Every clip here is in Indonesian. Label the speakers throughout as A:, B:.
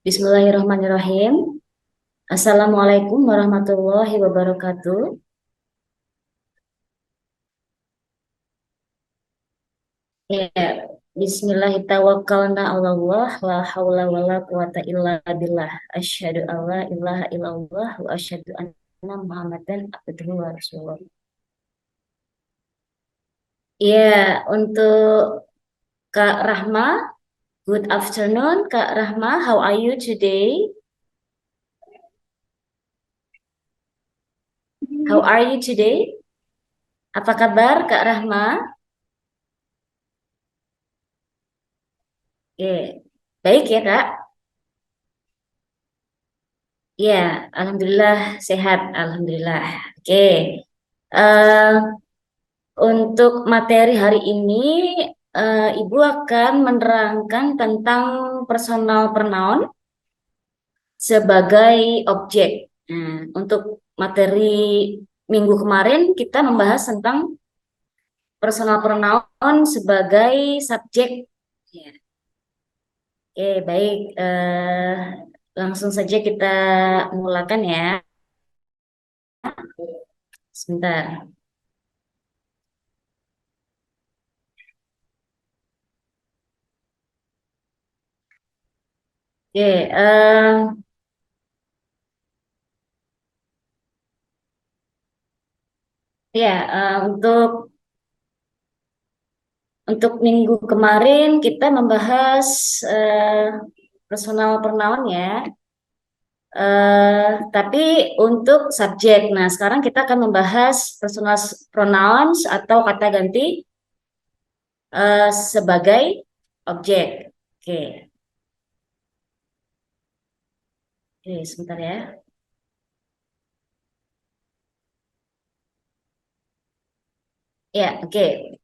A: Bismillahirrahmanirrahim. Assalamualaikum warahmatullahi wabarakatuh. Ya, Bismillahirrahmanirrahim. Allah la haula wala quwata illa billah. Asyhadu an la ilaha illallah wa asyhadu anna Muhammadan abduhu wa rasuluh. Ya, untuk Kak Rahma, good afternoon Kak Rahma. How are you today? How are you today? Apa kabar Kak Rahma? Oke, baik ya Kak. Ya, alhamdulillah sehat, alhamdulillah. Oke, eh, untuk materi hari ini, Ibu akan menerangkan tentang personal pronoun sebagai objek. Untuk materi minggu kemarin kita membahas tentang personal pronoun sebagai subjek. Ya. Oke, baik. Langsung saja kita mulakan ya. Sebentar. Oke, ya, untuk minggu kemarin kita membahas eh, personal pronoun ya, tapi untuk subjek. Nah, sekarang kita akan membahas personal pronouns atau kata ganti sebagai objek. Oke, oke, sebentar ya. Ya, oke.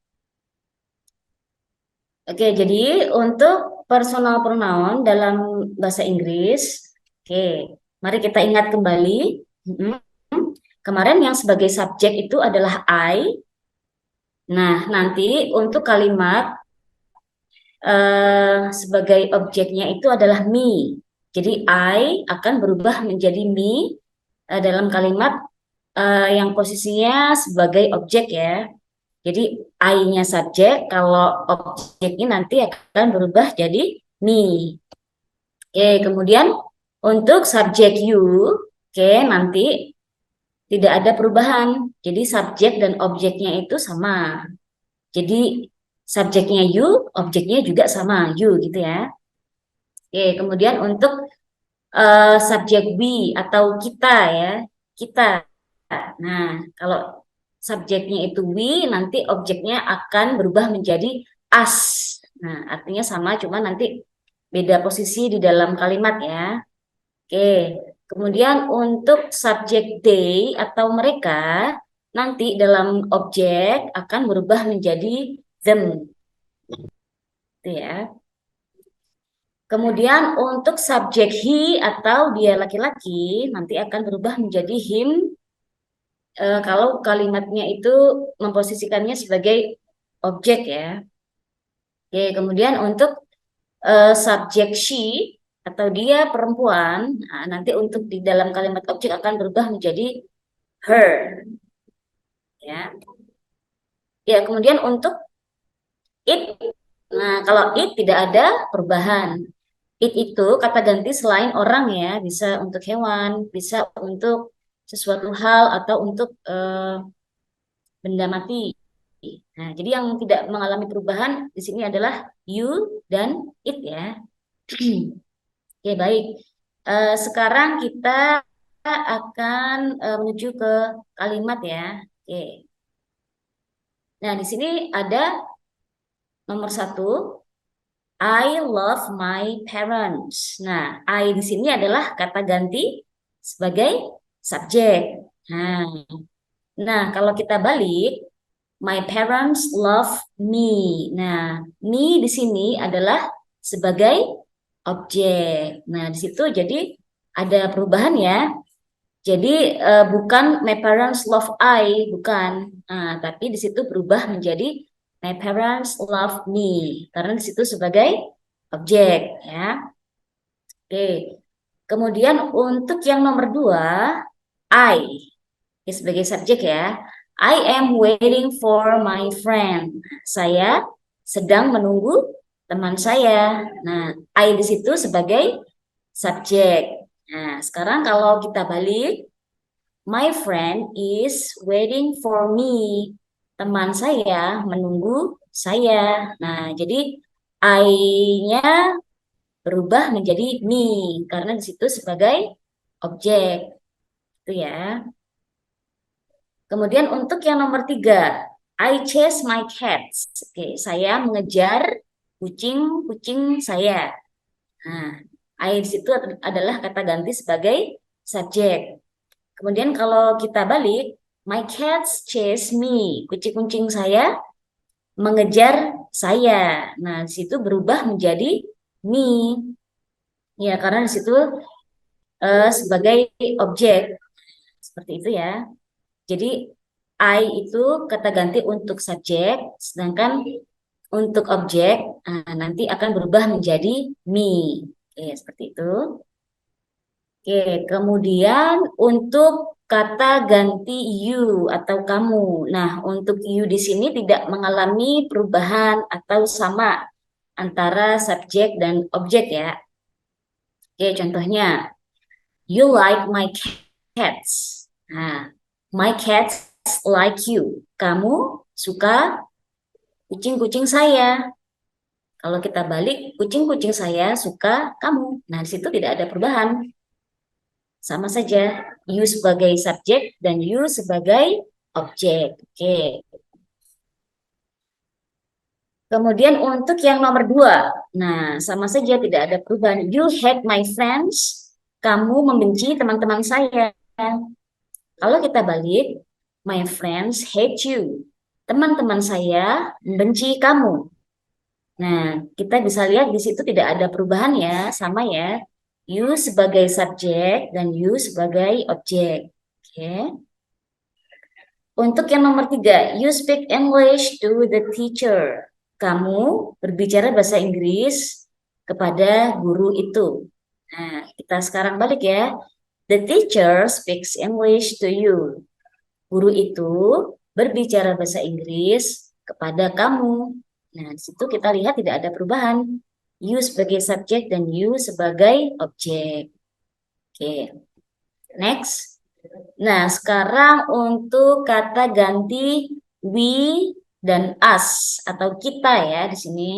A: Oke, jadi untuk personal pronoun dalam bahasa Inggris, oke, mari kita ingat kembali. Mm-mm. Kemarin yang sebagai subjek itu adalah I. Nah, nanti untuk kalimat sebagai objeknya itu adalah me. Jadi I akan berubah menjadi me dalam kalimat yang posisinya sebagai objek ya. Jadi I-nya subjek, kalau objeknya nanti akan berubah jadi me. Oke, kemudian untuk subjek you, oke, nanti tidak ada perubahan. Jadi subjek dan objeknya itu sama. Jadi subjeknya you, objeknya juga sama, you gitu ya. Oke, kemudian untuk subjek we atau kita ya, kita. Nah, kalau subjeknya itu we, nanti objeknya akan berubah menjadi us. Nah, artinya sama, cuma nanti beda posisi di dalam kalimat ya. Oke, kemudian untuk subjek they atau mereka, nanti dalam objek akan berubah menjadi them. Gitu ya. Kemudian untuk subjek he atau dia laki-laki, nanti akan berubah menjadi him kalau kalimatnya itu memposisikannya sebagai objek ya. Oke, kemudian untuk subjek she atau dia perempuan, nah, nanti untuk di dalam kalimat objek akan berubah menjadi her ya. Ya, kemudian untuk it, nah kalau it tidak ada perubahan. It itu kata ganti selain orang ya, bisa untuk hewan, bisa untuk sesuatu hal atau untuk benda mati. Nah, jadi yang tidak mengalami perubahan di sini adalah you dan it ya. Oke, baik. Sekarang kita akan menuju ke kalimat ya. Oke. Nah, di sini ada nomor satu, I love my parents. Nah, I di sini adalah kata ganti sebagai subjek. Nah, kalau kita balik, my parents love me. Nah, me di sini adalah sebagai objek. Nah, di situ jadi ada perubahan ya. Jadi bukan my parents love I, bukan. Nah, tapi di situ berubah menjadi my parents love me karena di situ sebagai objek ya. Oke. Kemudian untuk yang nomor 2, I sebagai subjek ya. I am waiting for my friend. Saya sedang menunggu teman saya. Nah, I di situ sebagai subjek. Nah, sekarang kalau kita balik, my friend is waiting for me. Teman saya menunggu saya. Nah, jadi I-nya berubah menjadi me karena di situ sebagai objek. Itu ya. Kemudian untuk yang nomor 3, I chase my cats. Oke, saya mengejar kucing-kucing saya. Nah, I di situ adalah kata ganti sebagai subjek. Kemudian kalau kita balik, my cats chase me. Kucing-kucing saya mengejar saya. Nah, di situ berubah menjadi me. Ya, karena di situ sebagai objek. Seperti itu ya. Jadi I itu kata ganti untuk subjek, sedangkan untuk objek nanti akan berubah menjadi me. Oke, seperti itu. Oke, kemudian untuk kata ganti you atau kamu. Nah, untuk you di sini tidak mengalami perubahan atau sama antara subjek dan objek ya. Oke, contohnya, you like my cats. Nah, my cats like you. Kamu suka kucing-kucing saya. Kalau kita balik, kucing-kucing saya suka kamu. Nah, di situ tidak ada perubahan. Sama saja, you sebagai subjek dan you sebagai objek. Oke. Kemudian untuk yang nomor 2, nah sama saja tidak ada perubahan. You hate my friends. Kamu membenci teman-teman saya. Kalau kita balik, my friends hate you. Teman-teman saya membenci kamu. Nah, kita bisa lihat di situ tidak ada perubahan ya, sama ya. You sebagai subjek dan you sebagai objek. Oke. Untuk yang nomor 3, you speak English to the teacher. Kamu berbicara bahasa Inggris kepada guru itu. Nah, kita sekarang balik ya. The teacher speaks English to you. Guru itu berbicara bahasa Inggris kepada kamu. Nah, di situ kita lihat tidak ada perubahan. You sebagai subjek dan you sebagai objek. Oke, next. Nah, sekarang untuk kata ganti we dan us atau kita ya di sini.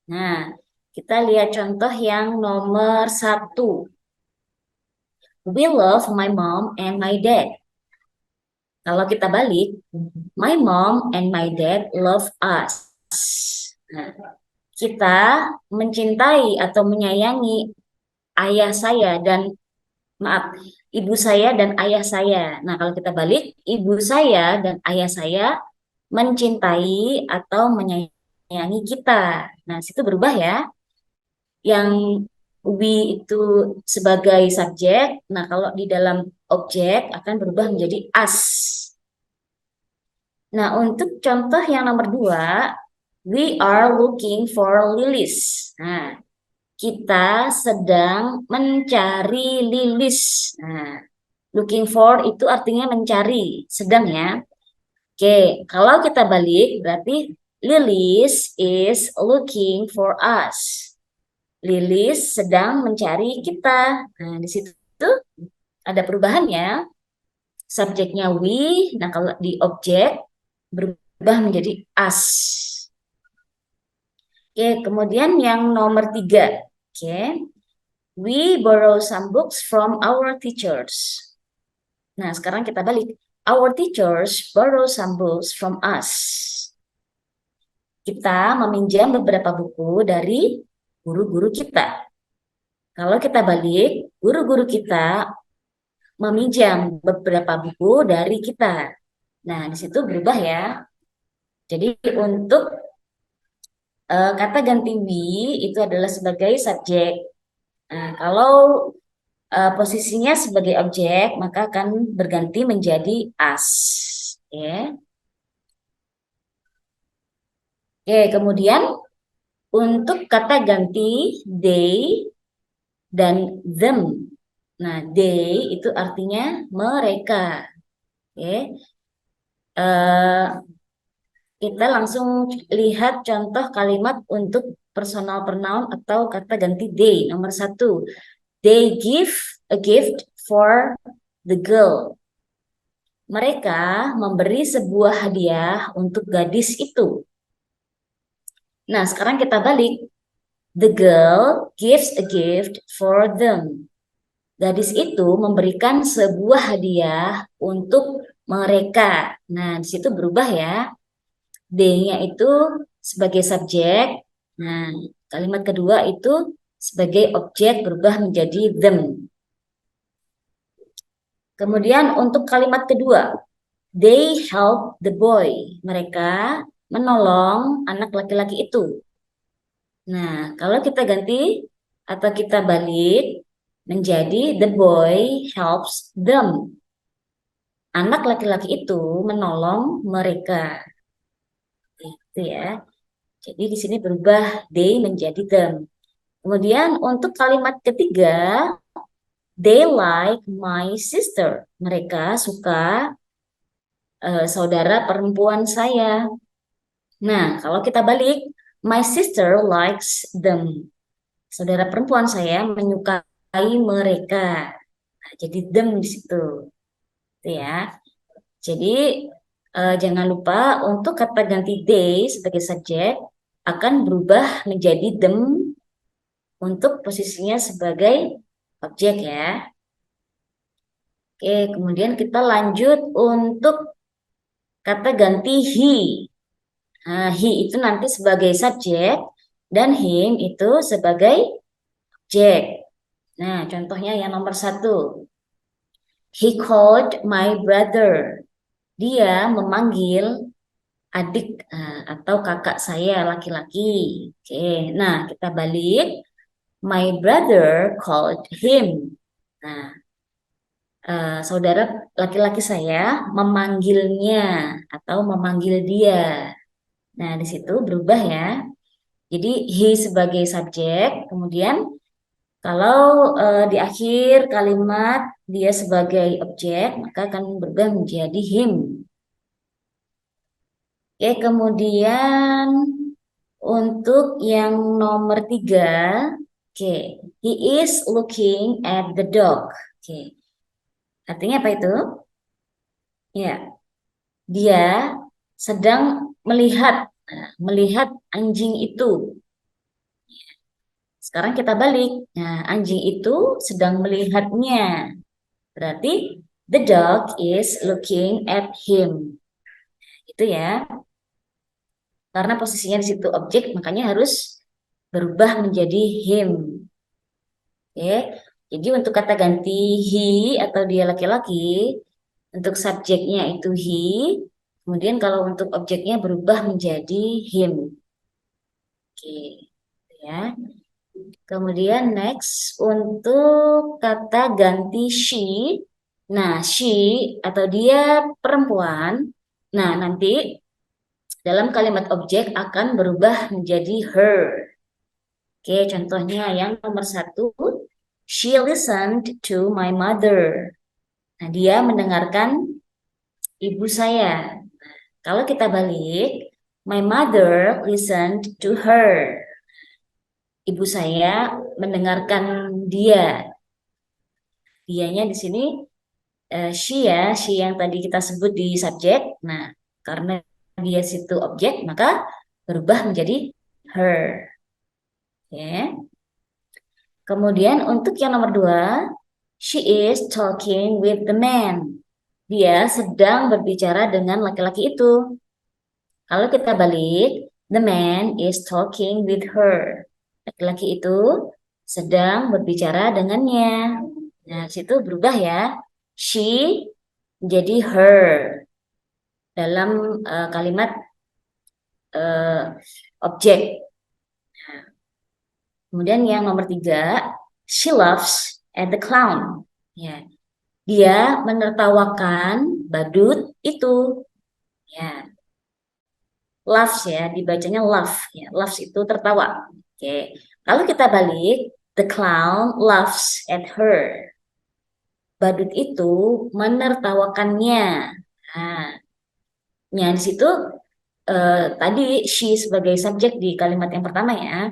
A: Nah, kita lihat contoh yang nomor 1. We love my mom and my dad. Kalau kita balik, my mom and my dad love us. Nah, kita mencintai atau menyayangi ayah saya dan maaf, ibu saya dan ayah saya. Nah, kalau kita balik, ibu saya dan ayah saya mencintai atau menyayangi kita. Nah, situ berubah ya. Yang we itu sebagai subjek, nah kalau di dalam objek akan berubah menjadi us. Nah, untuk contoh yang nomor 2, we are looking for lilies. Nah, kita sedang mencari lilis. Nah, looking for itu artinya mencari, sedang ya. Oke, kalau kita balik berarti Lilis is looking for us. Lilis sedang mencari kita. Nah, di situ ada perubahan ya. Subjeknya we, nah kalau di objek berubah menjadi us. Oke, kemudian yang nomor 3. Oke, we borrow some books from our teachers. Nah, sekarang kita balik. Our teachers borrow some books from us. Kita meminjam beberapa buku dari guru-guru kita. Kalau kita balik, guru-guru kita meminjam beberapa buku dari kita. Nah, di situ berubah ya. Jadi untuk kata ganti we itu adalah sebagai subjek. Nah, kalau posisinya sebagai objek, maka akan berganti menjadi us. Ya. Oke, kemudian untuk kata ganti they, dan them. Nah, they itu artinya mereka. Oke. Eh, kita langsung lihat contoh kalimat untuk personal pronoun atau kata ganti they. Nomor satu, they give a gift for the girl. Mereka memberi sebuah hadiah untuk gadis itu. Nah, sekarang kita balik. The girl gives a gift for them. Gadis itu memberikan sebuah hadiah untuk mereka. Nah, di situ berubah ya. D-nya itu sebagai subjek. Nah, kalimat kedua itu sebagai objek berubah menjadi them. Kemudian untuk kalimat kedua, they help the boy. Mereka menolong anak laki-laki itu. Nah, kalau kita ganti atau kita balik menjadi the boy helps them. Anak laki-laki itu menolong mereka. Itu ya. Jadi di sini berubah they menjadi them. Kemudian untuk kalimat ketiga, they like my sister. Mereka suka saudara perempuan saya. Nah, kalau kita balik, my sister likes them. Saudara perempuan saya menyukai mereka. Nah, jadi them di situ. Itu ya. Jadi jangan lupa untuk kata ganti they sebagai subjek akan berubah menjadi them untuk posisinya sebagai objek ya. Oke, kemudian kita lanjut untuk kata ganti he. Nah, he itu nanti sebagai subjek dan him itu sebagai objek. Nah, contohnya yang nomor satu. He called my brother. Dia memanggil adik atau kakak saya laki-laki. Oke, nah kita balik. My brother called him. Nah, saudara laki-laki saya memanggilnya atau memanggil dia. Nah, di situ berubah ya. Jadi he sebagai subjek, kemudian kalau di akhir kalimat dia sebagai objek, maka akan berubah menjadi him. Oke, kemudian untuk yang nomor tiga, oke, he is looking at the dog. Oke, artinya apa itu? Ya, dia sedang melihat anjing itu. Sekarang kita balik. Nah, anjing itu sedang melihatnya. Berarti the dog is looking at him. Itu ya. Karena posisinya di situ objek, makanya harus berubah menjadi him. Oke. Jadi untuk kata ganti he atau dia laki-laki, untuk subjeknya itu he, kemudian kalau untuk objeknya berubah menjadi him. Oke. Ya. Kemudian next untuk kata ganti she. Nah, she atau dia perempuan. Nah, nanti dalam kalimat objek akan berubah menjadi her. Oke, contohnya yang nomor satu. She listened to my mother. Nah, dia mendengarkan ibu saya. Kalau kita balik, my mother listened to her. Ibu saya mendengarkan dia. Dianya di sini she ya, she yang tadi kita sebut di subjek. Nah, karena dia situ objek, maka berubah menjadi her. Ya. Kemudian untuk yang nomor dua, she is talking with the man. Dia sedang berbicara dengan laki-laki itu. Kalau kita balik, the man is talking with her. Laki-laki itu sedang berbicara dengannya. Nah, situ berubah ya. She menjadi her dalam kalimat objek. Kemudian yang nomor tiga, she laughs at the clown. Ya, dia menertawakan badut itu. Ya, laughs ya, dibacanya laugh. Ya, laughs itu tertawa. Oke, kalau kita balik, The clown laughs at her. Badut itu menertawakannya. Nah, di situ tadi she sebagai subjek di kalimat yang pertama ya.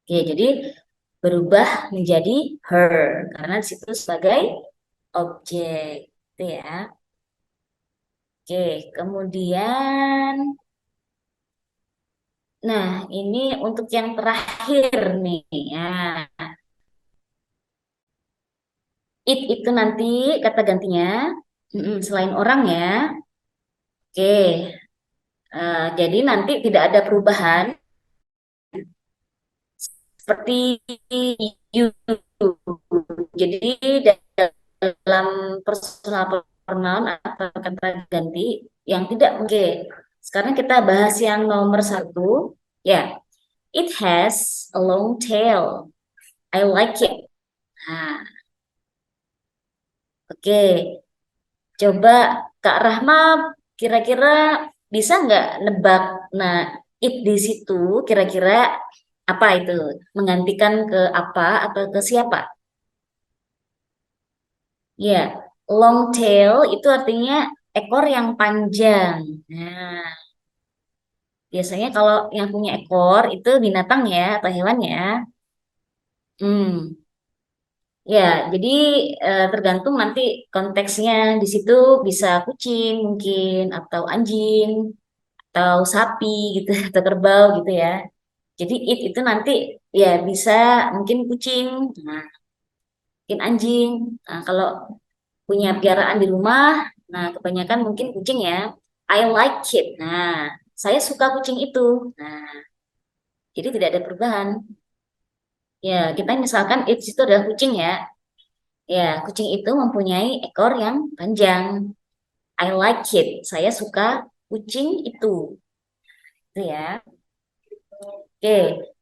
A: Oke, jadi berubah menjadi her karena di situ sebagai objek. Itu ya. Oke, kemudian nah ini untuk yang terakhir nih ya. It itu nanti kata gantinya selain orang ya. Oke, jadi nanti tidak ada perubahan seperti you. Jadi dalam personal pronoun atau kata ganti yang tidak oke. Sekarang kita bahas yang nomor satu. Ya, it has a long tail. I like it. Nah, oke. Coba Kak Rahma kira-kira bisa nggak nebak? Nah, it di situ kira-kira apa itu? Menggantikan ke apa atau ke siapa? Ya, long tail itu artinya ekor yang panjang. Nah, biasanya kalau yang punya ekor itu binatang ya atau hewan ya. Hmm, ya, jadi tergantung nanti konteksnya di situ bisa kucing mungkin atau anjing atau sapi gitu atau kerbau gitu ya. Jadi it itu nanti ya bisa mungkin kucing, nah, mungkin anjing. Nah, kalau punya piaraan di rumah, nah kebanyakan mungkin kucing ya. I like it. Nah, saya suka kucing itu. Nah, jadi tidak ada perubahan. Ya, kita misalkan it itu adalah kucing ya. Ya, kucing itu mempunyai ekor yang panjang. I like it. Saya suka kucing itu. Itu ya. Oke,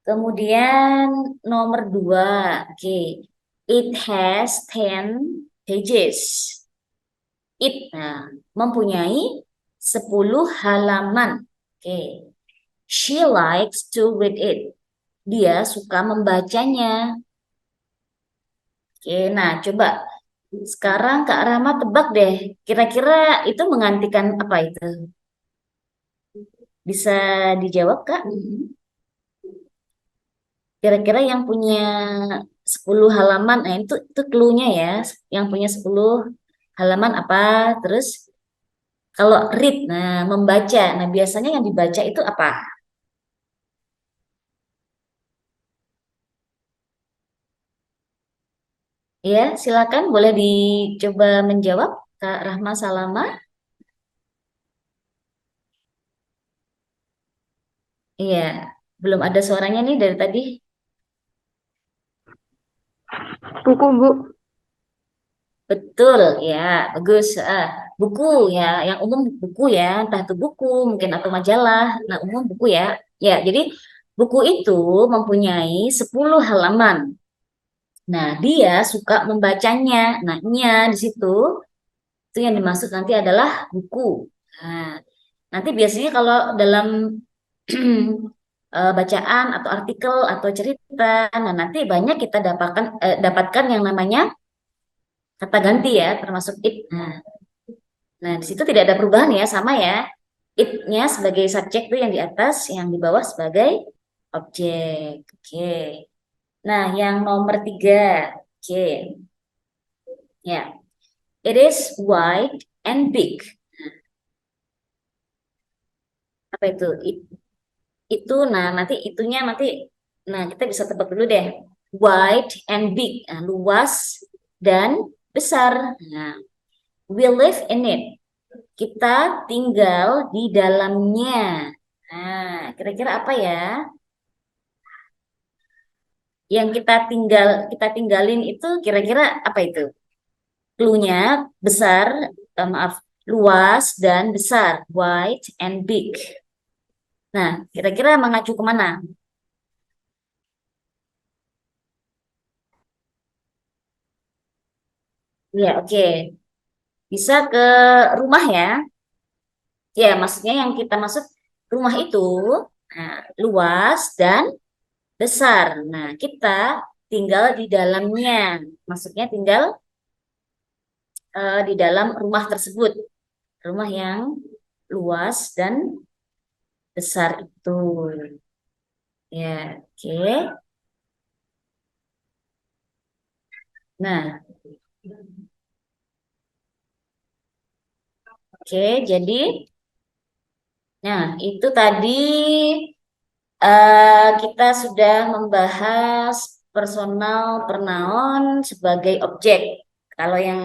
A: kemudian nomor dua. Oke, it has 10 pages. It mempunyai 10 halaman. Oke, she likes to read it. Dia suka membacanya. Oke, nah coba sekarang Kak Rama tebak deh. Kira-kira itu menggantikan apa itu? Bisa dijawab Kak? Kira-kira yang punya 10 halaman, nah itu clue-nya ya. Yang punya 10 halaman apa? Terus kalau read, nah membaca. Nah biasanya yang dibaca itu apa? Ya, silakan boleh dicoba menjawab Kak Rahma Salama. Iya, belum ada suaranya nih dari tadi.
B: Buku, Bu.
A: Betul, ya, bagus. Buku ya, yang umum buku ya, entah itu buku mungkin atau majalah. Nah, umum buku ya. Ya, jadi buku itu mempunyai 10 halaman. Nah, dia suka membacanya. Nah, nya di situ itu yang dimaksud nanti adalah buku. Nah, nanti biasanya kalau dalam bacaan atau artikel atau cerita, nah nanti banyak kita dapatkan yang namanya kata ganti ya, termasuk it. Nah, di situ tidak ada perubahan ya, sama ya. It-nya sebagai subjek itu yang di atas, yang di bawah sebagai objek. Oke. Nah, yang nomor tiga. Oke. Ya. It is wide and big. Apa itu? Itu, nah nanti itunya nanti, nah kita bisa tebak dulu deh. Wide and big. Nah, luas dan besar. Nah, we live in it. Kita tinggal di dalamnya. Nah, kira-kira apa ya? Yang kita tinggalin itu kira-kira apa itu? Clue-nya besar, maaf, luas dan besar, wide and big. Nah, kira-kira mengacu kemana? Ya, oke. Bisa ke rumah ya. Ya, maksudnya yang kita maksud rumah itu nah, luas dan besar. Nah, kita tinggal di dalamnya. Maksudnya tinggal di dalam rumah tersebut. Rumah yang luas dan besar itu. Ya, oke. Nah, oke. Jadi, nah itu tadi kita sudah membahas personal pronoun sebagai objek. Kalau yang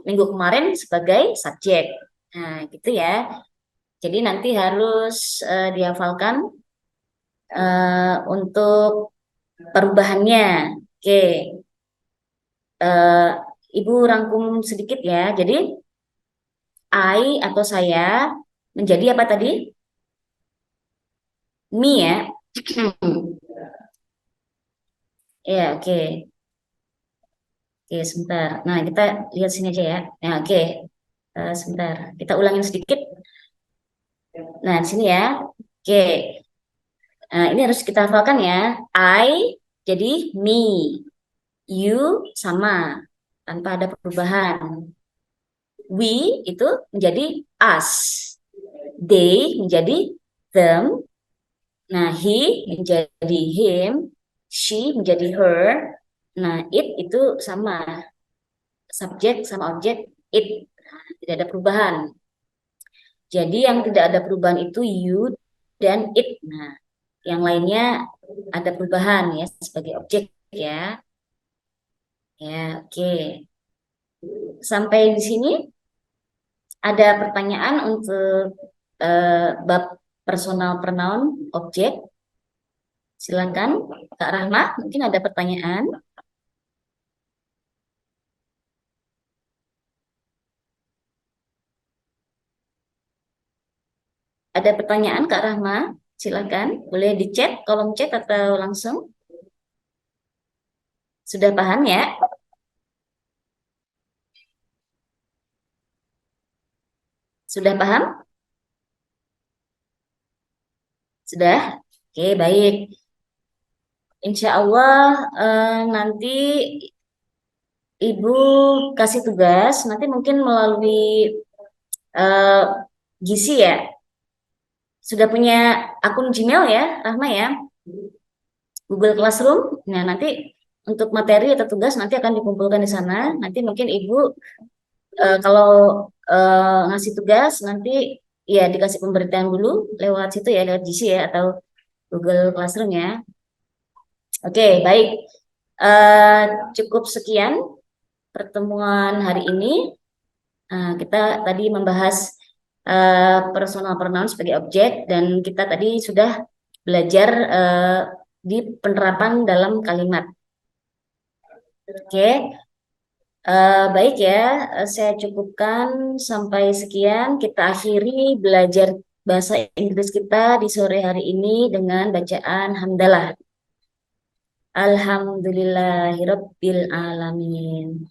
A: minggu kemarin sebagai subjek. Nah, gitu ya. Jadi nanti harus dihafalkan untuk perubahannya. Oke, eh, Ibu rangkum sedikit ya. Jadi I atau saya menjadi apa tadi? Me ya. Ya, oke. Oke, sebentar. Nah, kita lihat sini aja ya. Nah, oke. Sebentar. Kita ulangin sedikit. Nah, di sini ya. Oke. Nah, ini harus kita hafalkan ya. I jadi me. You sama. Tanpa ada perubahan. We itu menjadi us. They menjadi them. Nah, he menjadi him. She menjadi her. Nah, it itu sama. Subjek sama objek it. Nah, tidak ada perubahan. Jadi yang tidak ada perubahan itu you dan it. Nah, yang lainnya ada perubahan ya sebagai objek ya. Ya, oke. Sampai di sini ada pertanyaan untuk bab personal pronoun objek. Silakan Kak Rahma, mungkin ada pertanyaan. Ada pertanyaan Kak Rahma? Silakan, boleh di chat, kolom chat atau langsung. Sudah paham ya? Sudah paham? Sudah? Oke, baik. Insya Allah nanti Ibu kasih tugas, nanti mungkin melalui eh, GC ya. Sudah punya akun Gmail ya, Rahma ya? Google Classroom. Nah, nanti untuk materi atau tugas nanti akan dikumpulkan di sana. Nanti mungkin Ibu kalau ngasih tugas nanti ya dikasih pemberitahuan dulu lewat situ ya, lewat GC ya atau Google Classroom ya. Oke, baik. Eh, Cukup sekian pertemuan hari ini. Kita tadi membahas personal pronoun sebagai objek dan kita tadi sudah belajar di penerapan dalam kalimat. Oke, baik ya, saya cukupkan sampai sekian. Kita akhiri belajar bahasa Inggris kita di sore hari ini dengan bacaan hamdalah. Alhamdulillahirabbil alamin.